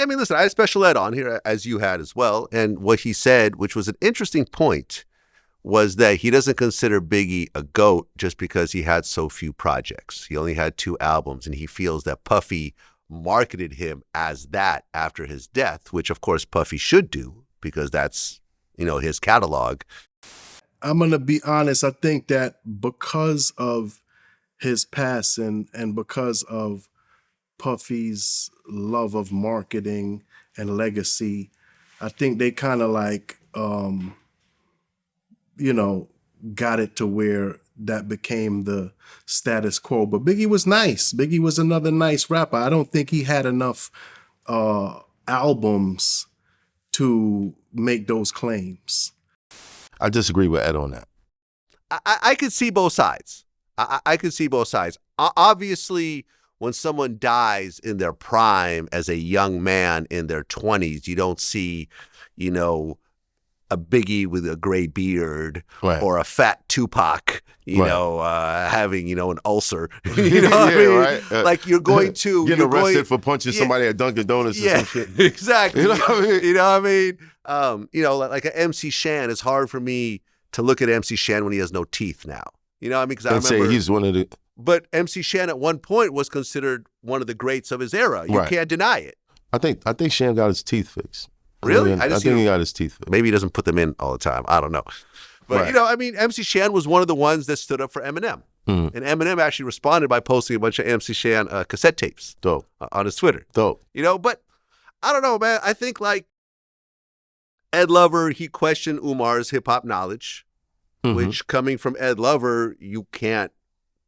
Yeah, I mean, listen, I had special ed on here, as you had as well. And what he said, which was an interesting point, was that he doesn't consider Biggie a GOAT just because he had so few projects. He only had 2 albums, and he feels that Puffy marketed him as that after his death, which, of course, Puffy should do because that's, his catalog. I'm going to be honest. I think that because of his passing and because of Puffy's love of marketing and legacy, I think they kind of got it to where that became the status quo. But Biggie was nice. Biggie was another nice rapper. I don't think he had enough albums to make those claims. I disagree with Ed on that. I could see both sides. I could see both sides. Obviously, when someone dies in their prime as a young man in their 20s, you don't see, a Biggie with a gray beard or a fat Tupac, having, an ulcer. You know what I mean? Right. Like you're going to getting arrested for punching somebody at Dunkin' Donuts or some shit. Exactly. You know what I mean? You know what I mean? Like an MC Shan, it's hard for me to look at MC Shan when he has no teeth now. You know what I mean? Because I remember say he's one of the. But MC Shan at one point was considered one of the greats of his era. You can't deny it. I think Shan got his teeth fixed. Really? I think he got his teeth fixed. Maybe he doesn't put them in all the time. I don't know. But, MC Shan was one of the ones that stood up for Eminem. Mm. And Eminem actually responded by posting a bunch of MC Shan cassette tapes on his Twitter. Dope. But I don't know, man. I think like Ed Lover, he questioned Umar's hip-hop knowledge, which coming from Ed Lover, you can't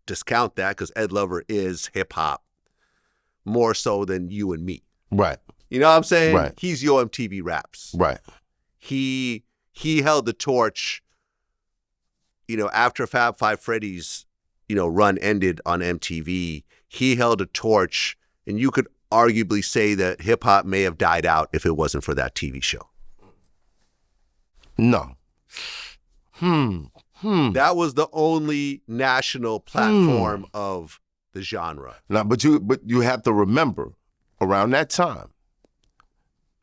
discount that because Ed Lover is hip-hop more so than you and me. Right. You know what I'm saying? Right. He's Yo MTV Raps. Right. He held the torch, after Fab Five Freddy's, run ended on MTV. He held a torch, and you could arguably say that hip hop may have died out if it wasn't for that TV show. No. That was the only national platform of the genre. Now, but you have to remember around that time.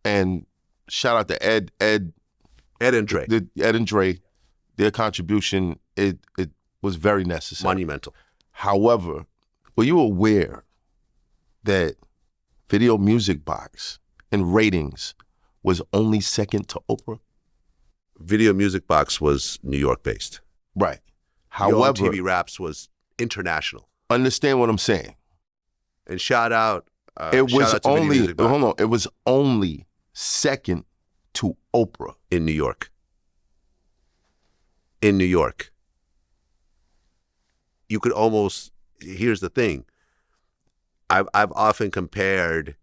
And shout out to Ed and Dre. Ed and Dre, their contribution, it was very necessary. Monumental. However, were you aware that Video Music Box in ratings was only second to Oprah? Video Music Box was New York based. Right. However, Yo MTV Raps was international. Understand what I'm saying? And shout out. It was only second to Oprah. In New York. In New York. You could almost, here's the thing. I've often compared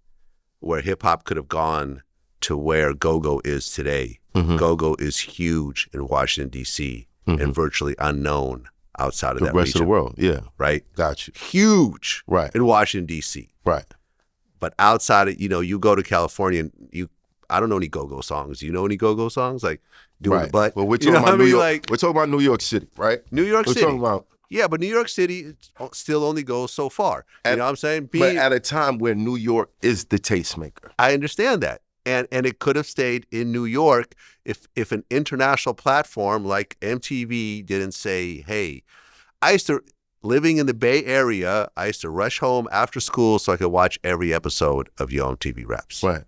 where hip hop could have gone to where go-go is today. Mm-hmm. Go-go is huge in Washington, D.C. And virtually unknown outside of that region. The rest of the world, yeah. Right? Got you. Huge in Washington, D.C. Right. But outside of, you go to California and I don't know any go-go songs. Do you know any go-go songs? Like doing the butt? Well, we're talking about New York. We're talking about New York City, right? New York City. We're talking about. Yeah, but New York City still only goes so far. You know what I'm saying? But at a time where New York is the tastemaker. I understand that. And it could have stayed in New York if an international platform like MTV didn't say, hey, living in the Bay Area, I used to rush home after school so I could watch every episode of Yo MTV Raps. Right.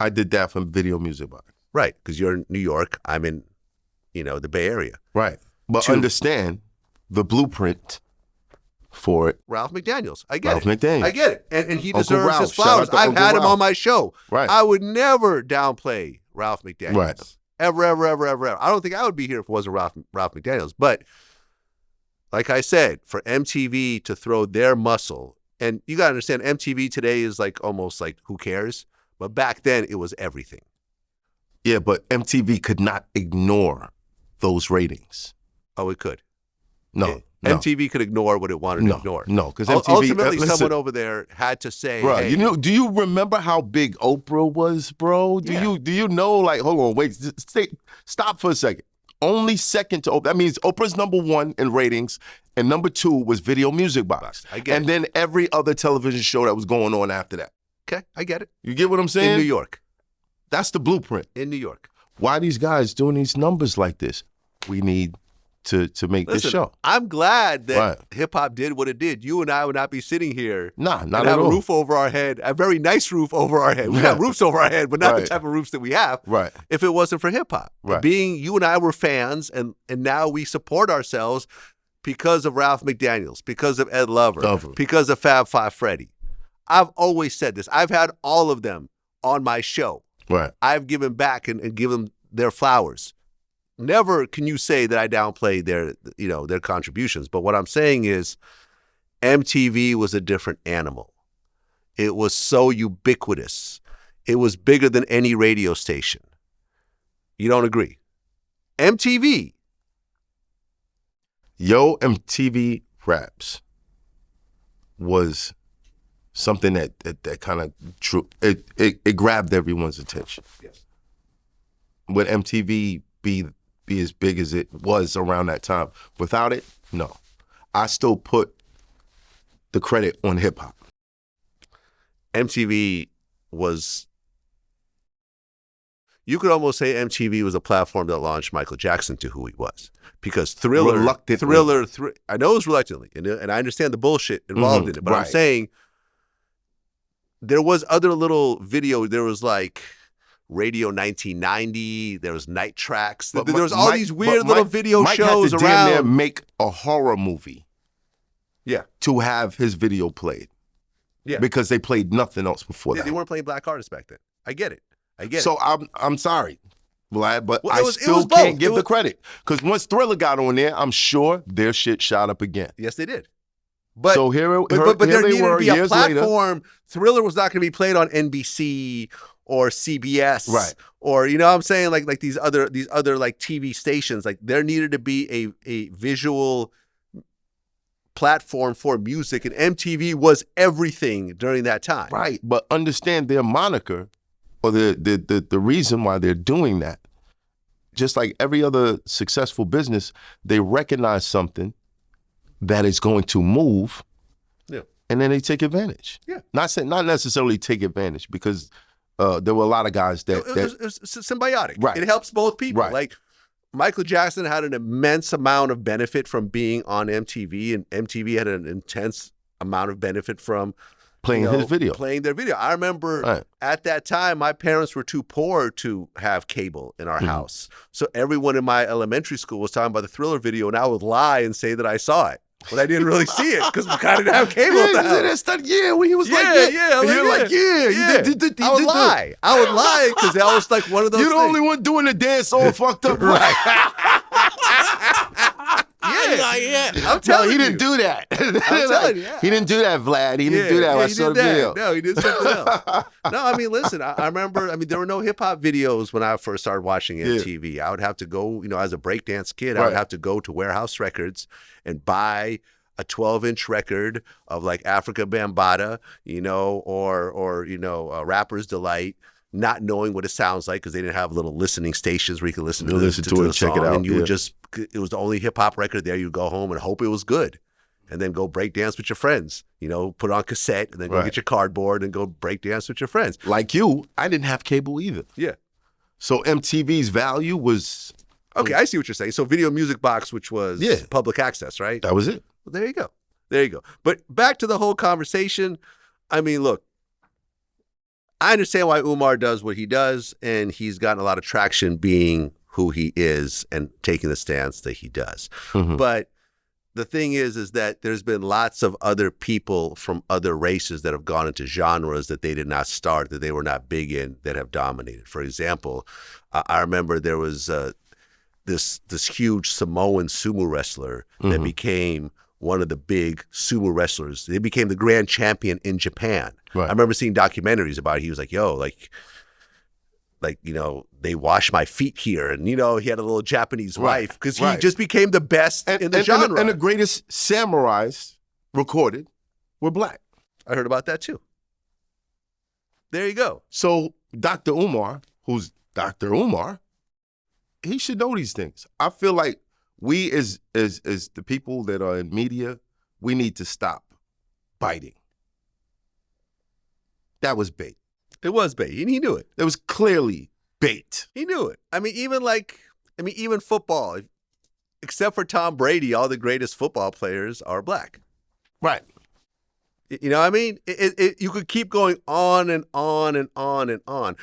I did that from Video Music Box. Right, because you're in New York, I'm in, the Bay Area. Right. But understand the blueprint for it. Ralph McDaniels. I get Ralph McDaniels. I get it. And he Uncle deserves Ralph. his flowers. I've had him on my show. Right. I would never downplay Ralph McDaniels. Right. Ever, ever, ever, ever, ever. I don't think I would be here if it wasn't Ralph McDaniels. But like I said, for MTV to throw their muscle, and you got to understand, MTV today is like almost like, who cares? But back then, it was everything. Yeah, but MTV could not ignore those ratings. Oh, it could. No. MTV could ignore what it wanted to ignore. No, because MTV... Ultimately, someone over there had to say, bro, hey. do you remember how big Oprah was, bro? Do you know, like, hold on, wait, stop for a second. Only second to Oprah. That means Oprah's number one in ratings, and number two was Video Music Box. I get and then every other television show that was going on after that. Okay, I get it. You get what I'm saying? In New York. That's the blueprint. In New York. Why are these guys doing these numbers like this? We need to make this Listen, show. I'm glad that Right. hip hop did what it did. You and I would not be sitting here Nah, and not at have a all. roof over our head, a very nice roof over our head. We got roofs over our head, but not the Right. type of roofs that we have. Right. If it wasn't for hip hop. Right. Being you and I were fans, and now we support ourselves because of Ralph McDaniels, because of Ed Lover. Because of Fab Five Freddy. I've always said this. I've had all of them on my show. Right. I've given back and given them their flowers. Never can you say that I downplay their contributions. But what I'm saying is MTV was a different animal. It was so ubiquitous. It was bigger than any radio station. You don't agree? MTV. Yo MTV Raps was something that kind of drew it grabbed everyone's attention. Yes. Would MTV be as big as it was around that time? Without it, no. I still put the credit on hip hop. MTV was, you could almost say MTV was a platform that launched Michael Jackson to who he was. Because Thriller, I know it was reluctantly, and I understand the bullshit involved in it, but I'm saying there was other little video. There was like Radio 1990. There was Night Tracks. There was all these weird little video shows had to around. Damn near make a horror movie. Yeah. To have his video played. Yeah. Because they played nothing else before that. They weren't playing black artists back then. I get it. So I'm sorry, Vlad, but Well, I still can't give the credit. Because once Thriller got on there, I'm sure their shit shot up again. Yes, they did. But so here there they needed were to be a years platform. later. Thriller was not going to be played on NBC or CBS, right? Or you know what I'm saying, like these other like TV stations. Like there needed to be a visual platform for music, and MTV was everything during that time. Right, but understand their moniker or the reason why they're doing that. Just like every other successful business, they recognize something that is going to move, and then they take advantage. Yeah, not necessarily take advantage, because there were a lot of guys that it was symbiotic. Right. It helps both people. Right. Like Michael Jackson had an immense amount of benefit from being on MTV, and MTV had an intense amount of benefit from playing his video. Playing their video. I remember at that time, my parents were too poor to have cable in our house. So everyone in my elementary school was talking about the Thriller video, and I would lie and say that I saw it. But I didn't really see it because we kind of didn't have cable at the house. When he was like, you're like, I would lie. I would lie because that was like one of those You're the things. only one doing the dance all fucked up. Right. I'm telling he you. didn't do that. I'm telling you. He didn't do that, Vlad. He didn't do that. I saw the video. No, he did something else. No, I mean, listen, I remember, there were no hip hop videos when I first started watching MTV. I would have to go, as a breakdance kid, I would have to go to Warehouse Records and buy a 12-inch record of like Africa Bambaataa, or Rapper's Delight, not knowing what it sounds like because they didn't have little listening stations where you could listen to it and check it out. And you would just, it was the only hip hop record there. You'd go home and hope it was good, and then go break dance with your friends. Put on cassette and then go get your cardboard and go break dance with your friends. Like you, I didn't have cable either. Yeah. So MTV's value was okay. I see what you're saying. So Video Music Box, which was public access, right? That was it. Well, there you go. There you go. But back to the whole conversation. I mean, look, I understand why Umar does what he does, and he's gotten a lot of traction being who he is and taking the stance that he does. Mm-hmm. But the thing is that there's been lots of other people from other races that have gone into genres that they did not start, that they were not big in, that have dominated. For example, I remember there was this huge Samoan sumo wrestler that became one of the big sumo wrestlers. They became the grand champion in Japan. Right. I remember seeing documentaries about it. He was like, they wash my feet here. And, he had a little Japanese wife because he just became the best in the genre. And the greatest samurais recorded were black. I heard about that too. There you go. So Dr. Umar, who's Dr. Umar, he should know these things. I feel like we as the people that are in media, we need to stop biting. That was bait. It was bait, and he knew it. It was clearly bait. He knew it. I mean, even football, except for Tom Brady, all the greatest football players are black. Right. You know what I mean? You could keep going on and on and on and on.